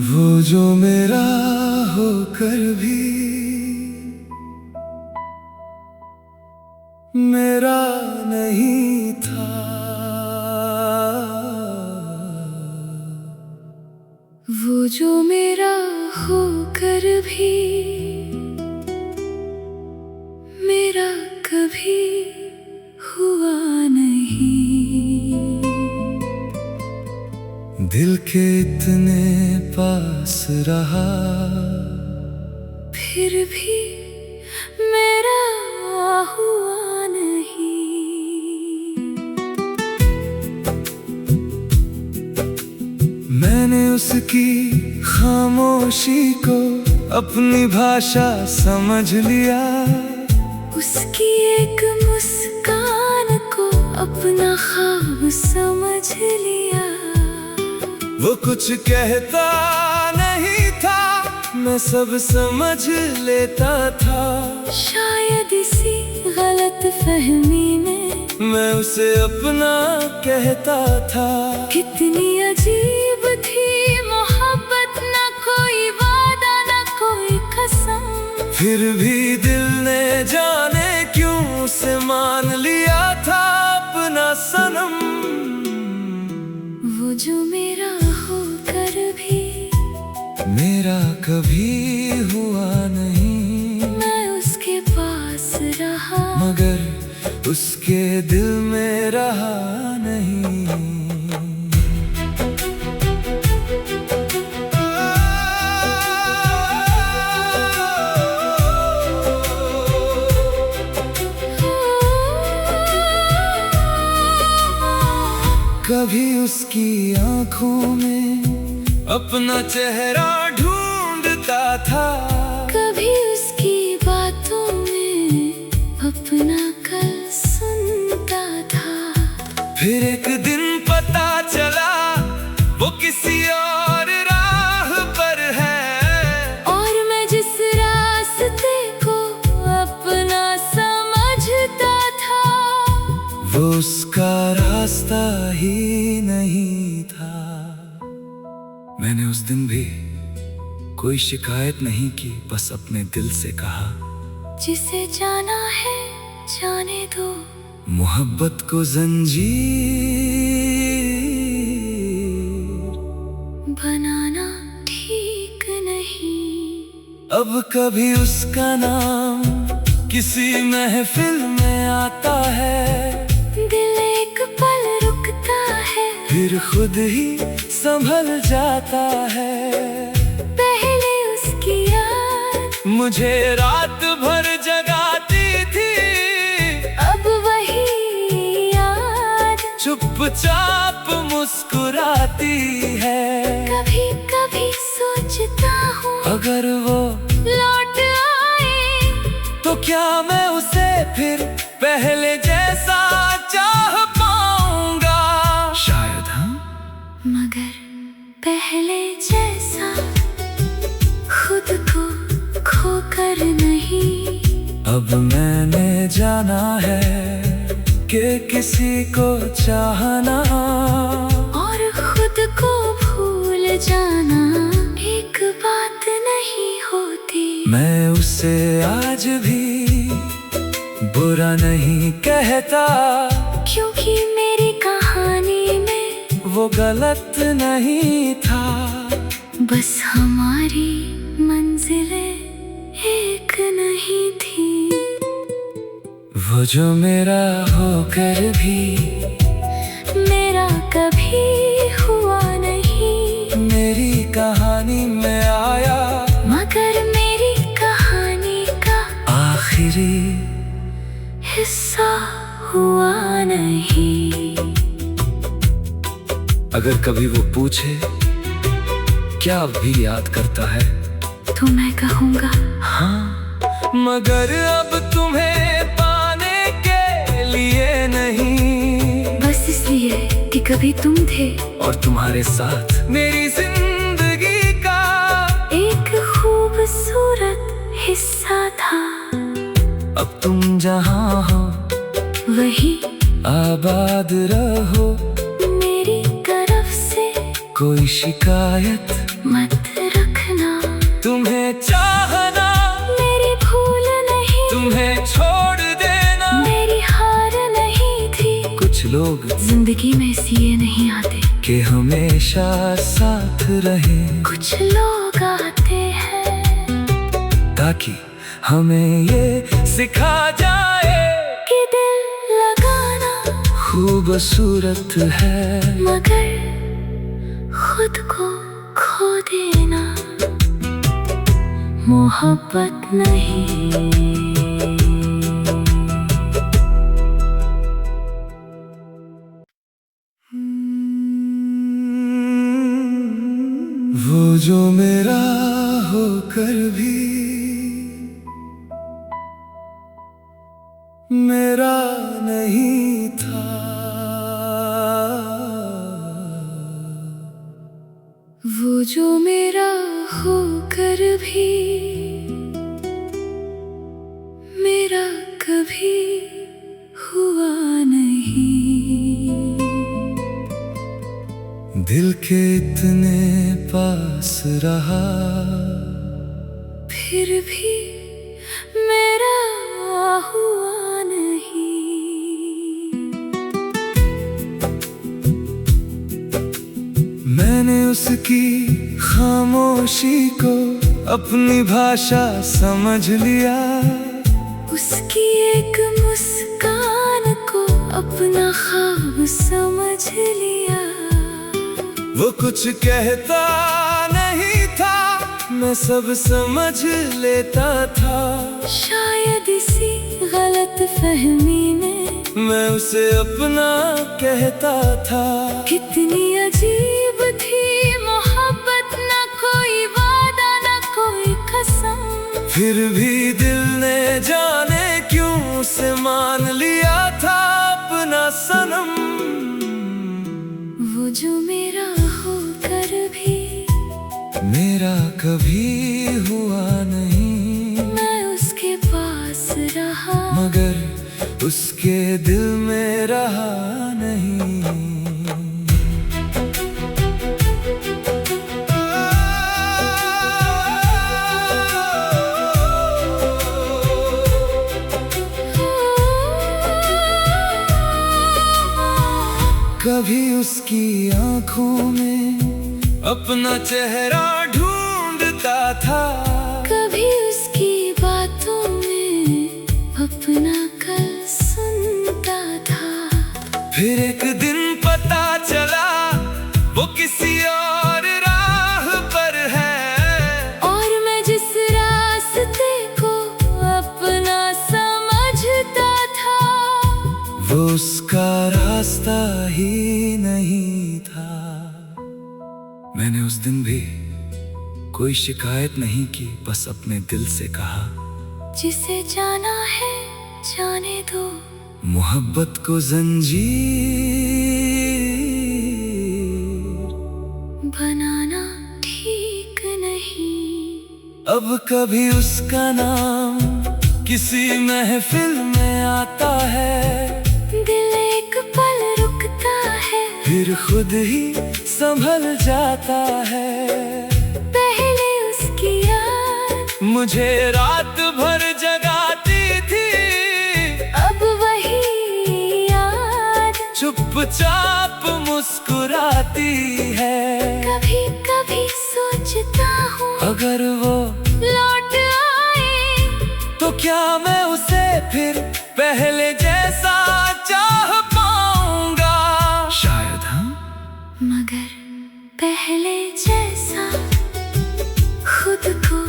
वो जो मेरा होकर भी मेरा नहीं था, वो जो मेरा होकर भी मेरा कभी हुआ नहीं। दिल के इतने पास रहा फिर भी मेरा हुआ नहीं। मैंने उसकी खामोशी को अपनी भाषा समझ लिया, उसकी एक मुस्कान को अपना ख्वाब समझ लिया। वो कुछ कहता नहीं था, मैं सब समझ लेता था। शायद इसी गलत फहमी में मैं उसे अपना कहता था। कितनी अजीब थी मोहब्बत, ना कोई वादा ना कोई कसम, फिर भी दिल ने जाने क्यों उसे मान लिया था अपना सनम। वो जो मेरा होकर भी मेरा कभी हुआ नहीं, मैं उसके पास रहा मगर उसके दिल में रहा नहीं। कभी उसकी आंखों में अपना चेहरा ढूंढता था, कभी उसकी बातों में अपना कल सुनता था। फिर एक दिन पता चला वो किसी और राह पर है, और मैं जिस रास्ते को अपना समझता था वो उसका रास्ता ही नहीं था। मैंने उस दिन भी कोई शिकायत नहीं की, बस अपने दिल से कहा, जिसे जाना है जाने दो, मोहब्बत को जंजीर बनाना ठीक नहीं। अब कभी उसका नाम किसी महफिल में आता है, दिल एक पल रुकता है, फिर खुद ही संभल जाता है। पहले उसकी याद मुझे रात भर जगाती थी, अब वही याद चुपचाप मुस्कुराती है। कभी कभी सोचता हूँ अगर वो लौट आए तो क्या मैं उसे फिर पहले जैसा चाह पाऊंगा? शायद हम, मगर पहले जैसा खुद को खोकर नहीं। अब मैंने जाना है कि किसी को चाहना और खुद को भूल जाना एक बात नहीं होती। मैं उसे आज भी बुरा नहीं कहता, क्योंकि मेरी कहानी में वो गलत नहीं था। बस हमारी मंजिलें एक नहीं थी। वो जो मेरा होकर भी मेरा कभी हुआ नहीं, मेरी कहानी में आया मगर मेरी कहानी का आखिरी हिस्सा हुआ नहीं। अगर कभी वो पूछे क्या अब भी याद करता है, तो मैं कहूँगा हाँ, मगर अब तुम्हें पाने के लिए नहीं, बस इसलिए कि कभी तुम थे और तुम्हारे साथ मेरी जिंदगी का एक खूबसूरत हिस्सा था। अब तुम जहाँ हो वही आबाद रहो, मेरी तरफ से कोई शिकायत मत रखना, तुम्हें चाहना मेरी भूल नहीं, तुम्हें छोड़ देना मेरी हार नहीं थी। कुछ लोग जिंदगी में इसलिए नहीं आते कि हमेशा साथ रहे, कुछ लोग आते हैं ताकि हमें ये सिखा जाए कि दिल लगाना खूबसूरत है, मगर खुद को खो देना मोहब्बत नहीं। वो जो मेरा होकर भी मेरा नहीं था, वो जो मेरा होकर भी मेरा कभी हुआ नहीं। दिल के इतने पास रहा फिर भी मेरा हुआ नहीं। मैंने उसकी खामोशी को अपनी भाषा समझ लिया, उसकी एक मुस्कान को अपना ख्वाब समझ लिया। वो कुछ कहता नहीं था, मैं सब समझ लेता था। शायद इसी गलत फहमी में मैं उसे अपना कहता था। कितनी अजीब थी मोहब्बत, ना कोई वादा ना कोई कसम, फिर भी दिल ने जाने क्यों उसे मान लिया था अपना सनम। वो जो मेरा होकर भी मेरा कभी हुआ नहीं, मैं उसके पास रहा, मगर उसके दिल में रहा नहीं। कभी उसकी आंखों में अपना चेहरा ढूंढता था, कभी उसकी बातों में अपना कल सुनता था। फिर एक दिन पता चला वो किसी और राह पर है, और मैं जिस रास्ते को अपना समझता था, वो उसका रास्ता ही नहीं था। मैंने उस दिन भी कोई शिकायत नहीं की, बस अपने दिल से कहा, जिसे जाना है जाने दो, मोहब्बत को जंजीर बनाना ठीक नहीं। अब कभी उसका नाम किसी महफिल में आता है, दिल एक पल रुकता है, फिर खुद ही संभल जाता है। पहले उसकी याद मुझे रात भर जगाती थी, अब वही याद चुपचाप मुस्कुराती है। कभी कभी सोचता हूँ अगर वो लौट आए तो क्या मैं उसे फिर पहले जैसा चाह पाऊंगा? शायद हम, मगर पहले जैसा खुद को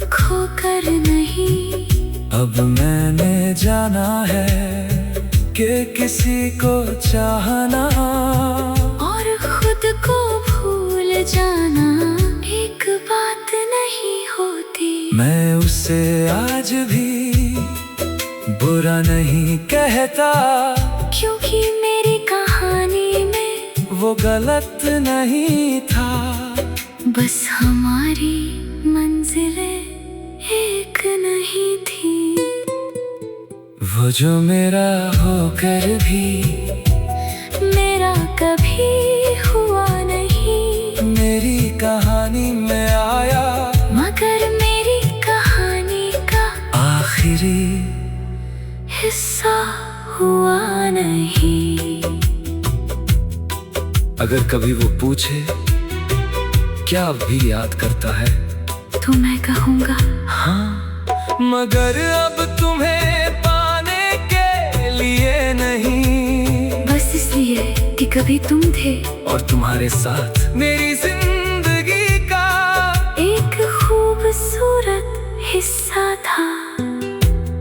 खोकर नहीं। अब मैंने जाना है कि किसी को चाहना और खुद को भूल जाना एक बात नहीं होती। मैं उसे आज भी बुरा नहीं कहता, क्योंकि मेरी कहानी में वो गलत नहीं था। बस हमारी मंजिलें एक नहीं थी। वो जो मेरा होकर भी मेरा कभी हुआ नहीं, अगर कभी वो पूछे क्या अब भी याद करता है, तो मैं कहूँगा हाँ, मगर अब तुम्हें पाने के लिए नहीं, बस इसलिए कि कभी तुम थे और तुम्हारे साथ मेरी जिंदगी का एक खूबसूरत हिस्सा था।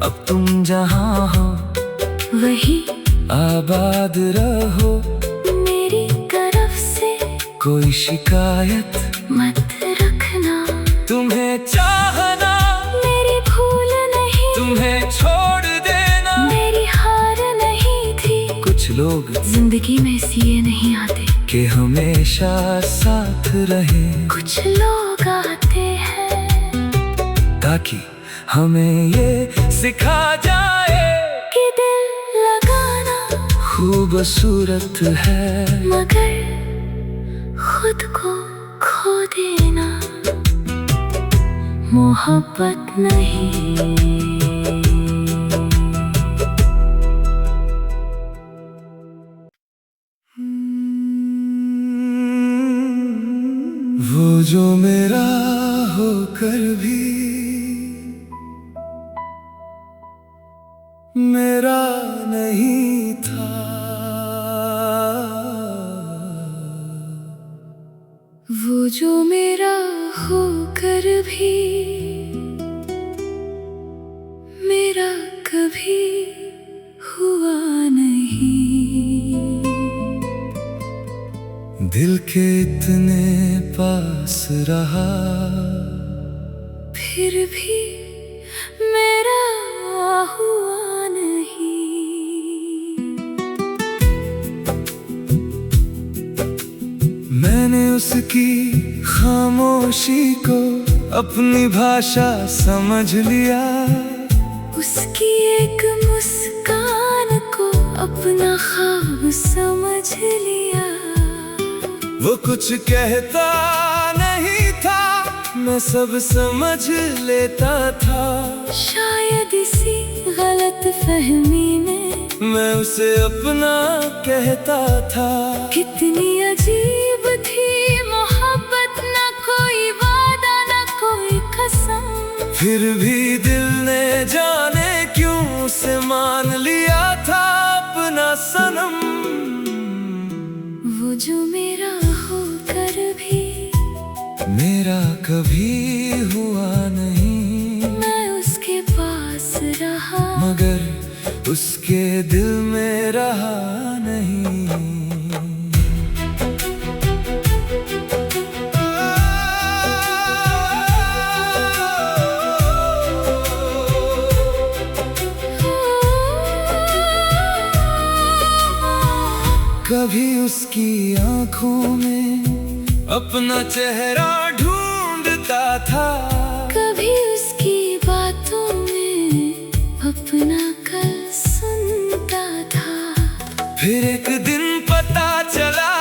अब तुम जहाँ हो वही आबाद रहो, मेरी तरफ से कोई शिकायत मत रखना। तुम्हें चाहना मेरी भूल नहीं, तुम्हें छोड़ देना मेरी हार नहीं थी। कुछ लोग जिंदगी में सिए नहीं आते कि हमेशा साथ रहे, कुछ लोग आते हैं ताकि हमें ये सिखा जाए कि दिल लगाना खूबसूरत है, मगर खुद को खो देना मोहब्बत नहीं। वो जो मेरा होकर भी मेरा नहीं था, वो जो मेरा होकर भी मेरा कभी हुआ नहीं। दिल के इतने पास रहा फिर भी मेरा हुआ नहीं। मैंने उसकी खामोशी को अपनी भाषा समझ लिया, उसकी एक मुस्कान को अपना ख्वाब समझ लिया। वो कुछ कहता नहीं था, मैं सब समझ लेता था। शायद इसी गलत फहमी ने मैं उसे अपना कहता था। कितनी अजीब थी मोहब्बत, ना कोई वादा ना कोई कसम, फिर भी दिल ने जाने क्यों उसे मान लिया था अपना सनम। वो जो मेरा होकर भी मेरा कभी हुआ नहीं, मैं उसके पास रहा मगर उसके दिल में रहा नहीं। कभी उसकी आंखों में अपना चेहरा ढूंढता था, कभी उसकी बातों में अपना कल सुनता था। फिर एक दिन पता चला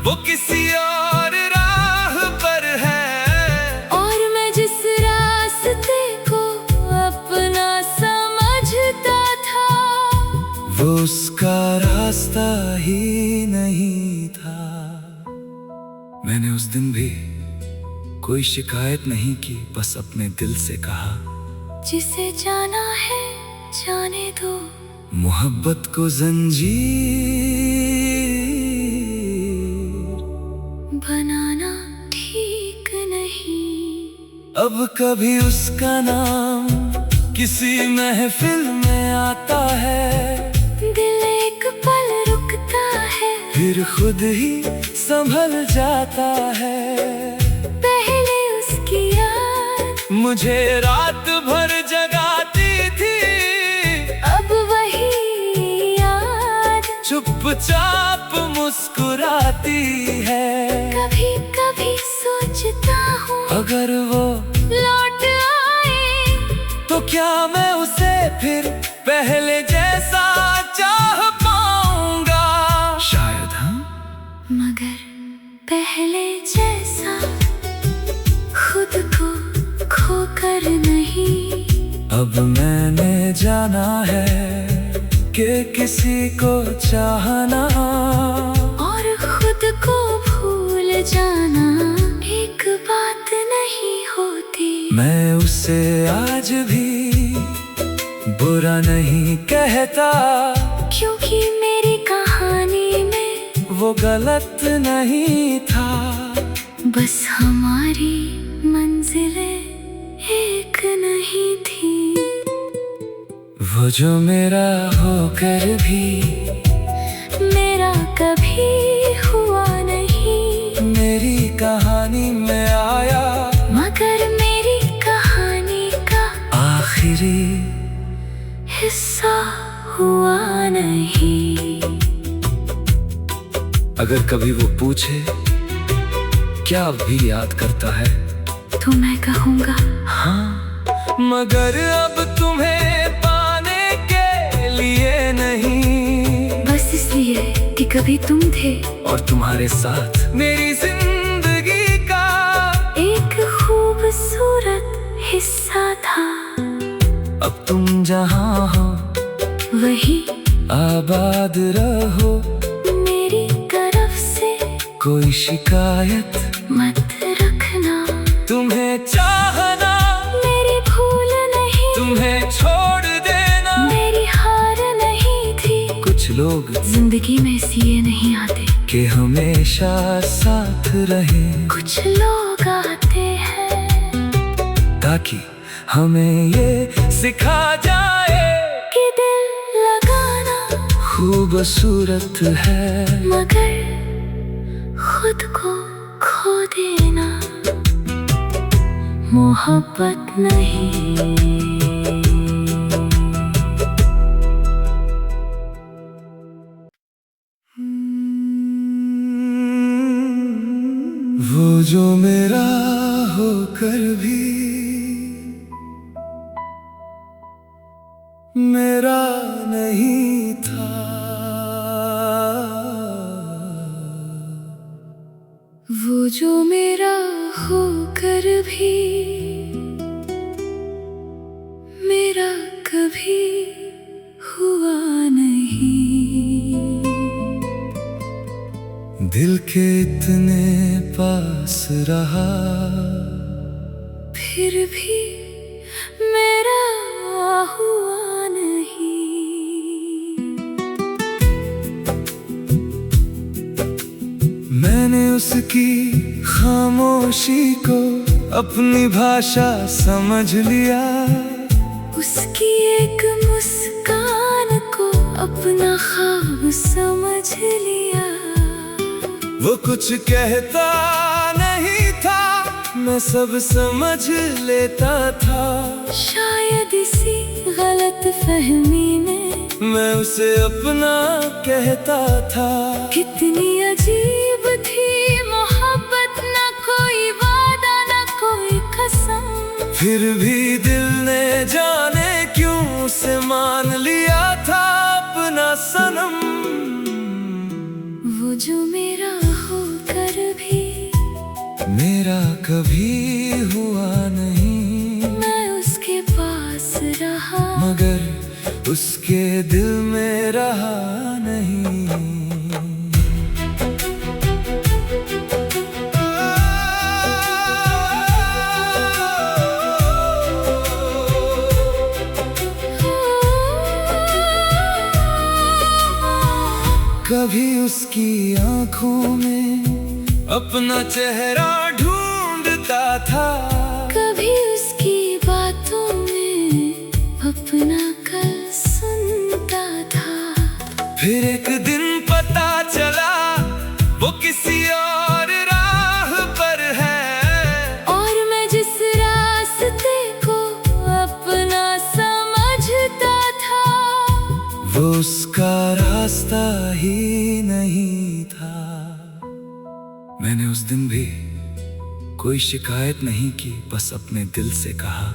वो किसी और राह पर है, और मैं जिस रास्ते को अपना समझता था वो उसका रास्ता ही नहीं था। मैंने उस दिन भी कोई शिकायत नहीं की, बस अपने दिल से कहा जिसे जाना है जाने दो, मोहब्बत को जंजीर बनाना ठीक नहीं। अब कभी उसका नाम किसी महफिल में आता है, दिल एक पल रुकता है, फिर खुद ही संभल जाता है। पहले उसकी याद मुझे रात भर जगाती थी, अब वही याद चुपचाप मुस्कुराती है। कभी कभी सोचता हूँ अगर वो लौट आए तो क्या मैं उसे फिर पहले जैसा चाह पाऊंगा? शायद हम, मगर पहले जैसा खुद को खोकर नहीं। अब मैंने जाना है कि किसी को चाहना और खुद उसे आज भी बुरा नहीं कहता, क्योंकि मेरी कहानी में वो गलत नहीं था। बस हमारी मंजिलें एक नहीं थी। वो जो मेरा होकर भी मेरा कभी हुआ नहीं, मेरी कहानी में आया, मगर मेरी कहानी का आखिरी हिस्सा हुआ नहीं। अगर कभी वो पूछे क्या अब भी याद करता है, तो मैं कहूँगा हाँ, मगर अब तुम्हें पाने के लिए नहीं, बस इसलिए कि कभी तुम थे और तुम्हारे साथ मेरी जिंदगी का एक खूबसूरत हिस्सा था। अब तुम जहाँ हो वही आबाद रहो, मेरी तरफ से कोई शिकायत मत रखना। तुम्हें चाहना मेरी भूल नहीं, तुम्हें छोड़ देना मेरी हार नहीं थी। कुछ लोग जिंदगी में इसलिए नहीं आते कि हमेशा साथ रहे, कुछ लोग आते हैं ताकि हमें ये सिखा जाए कि दिल लगाना खूबसूरत है, मगर खुद को खो देना मोहब्बत नहीं। वो जो मेरा होकर भी मेरा नहीं था, वो जो मेरा होकर भी मेरा कभी हुआ नहीं। दिल के इतने पास रहा, फिर भी मेरा हुआ नहीं। मैंने उसकी खामोशी को अपनी भाषा समझ लिया, उसकी एक मुस्कान को अपना ख्वाब समझ लिया। वो कुछ कहता नहीं था, मैं सब समझ लेता था। शायद इसी गलत फहमी में मैं उसे अपना कहता था। कितनी अजीब थी मोहब्बत, ना कोई वादा ना कोई कसम, फिर भी दिल ने जाने क्यों उसे मान लिया था अपना सनम। वो जो मेरा होकर भी मेरा कभी हुआ नहीं, मैं उसके पास रहा, मगर उसके दिल में रहा नहीं। कभी उसकी आंखों में अपना चेहरा ढूंढता था, कभी उसकी बातों में अपना कल सुनता था। फिर एक दिन पता चला वो किसी और राह पर है, और मैं जिस रास्ते को अपना समझता था, वो उसका रास्ता ही नहीं था। मैंने उस दिन भी कोई शिकायत नहीं की, बस अपने दिल से कहा,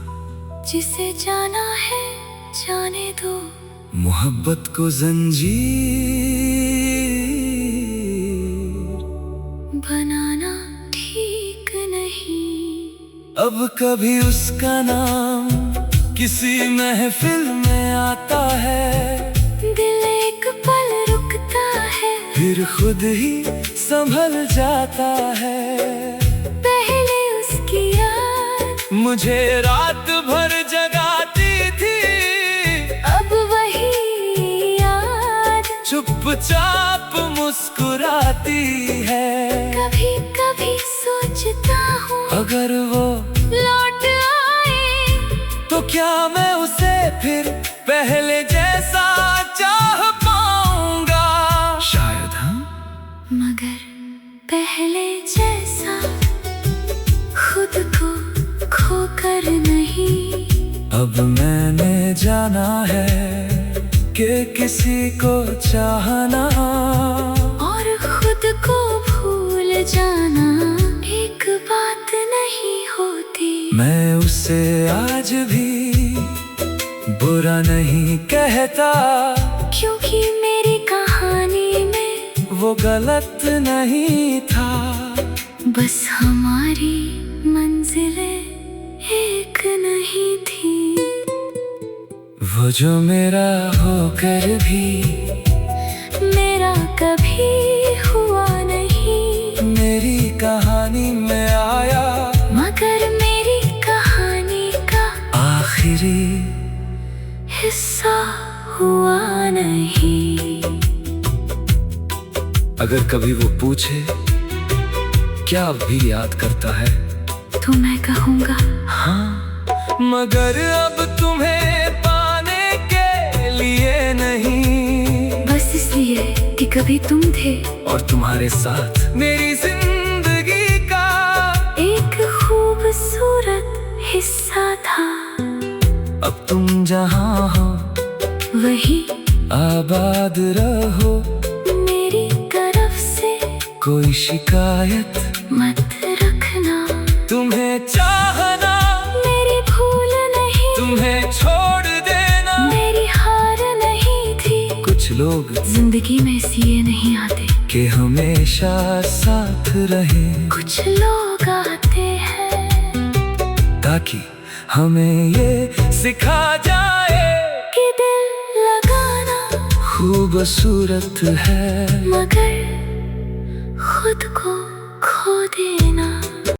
जिसे जाना है जाने दो, मोहब्बत को जंजीर बनाना ठीक नहीं। अब कभी उसका नाम किसी महफिल में आता है, दिल एक पल रुकता है, फिर खुद ही संभल जाता है। पहले उसकी याद मुझे रात भर जगाती थी, अब वही याद चुपचाप मुस्कुराती है। कभी कभी सोचता हूँ अगर वो लौट आए तो क्या मैं उसे फिर पहले जैसा चाह पाऊंगा? शायद हम, मगर पहले जैसा खुद को खोकर नहीं। अब मैंने जाना है कि किसी को चाहना और खुद को भूल जाना एक बात नहीं होती। मैं उसे आज भी बुरा नहीं कहता, क्योंकि मेरी कहानी में वो गलत नहीं था। बस हमारी मंजिलें एक नहीं थी। वो जो मेरा होकर भी मेरा कभी हुआ नहीं, मेरी कहानी में आया, मगर मेरी कहानी का आखिरी हिस्सा हुआ नहीं। अगर कभी वो पूछे क्या अब भी याद करता है, तो मैं कहूँगा हाँ, मगर अब तुम्हें पाने के लिए नहीं, बस इसलिए कि कभी तुम थे और तुम्हारे साथ मेरी जिंदगी का एक खूबसूरत हिस्सा था। अब तुम जहाँ हो वही आबाद रहो, मेरी तरफ से कोई शिकायत मत रखना। तुम्हें चाहना मेरी भूल नहीं, तुम्हें छोड़ देना मेरी हार नहीं थी। कुछ लोग जिंदगी में इसलिए नहीं आते कि हमेशा साथ रहे, कुछ लोग आते हैं ताकि हमें ये सिखा जाए कि दिल लगाना खूबसूरत है, मगर खुद को खो देना।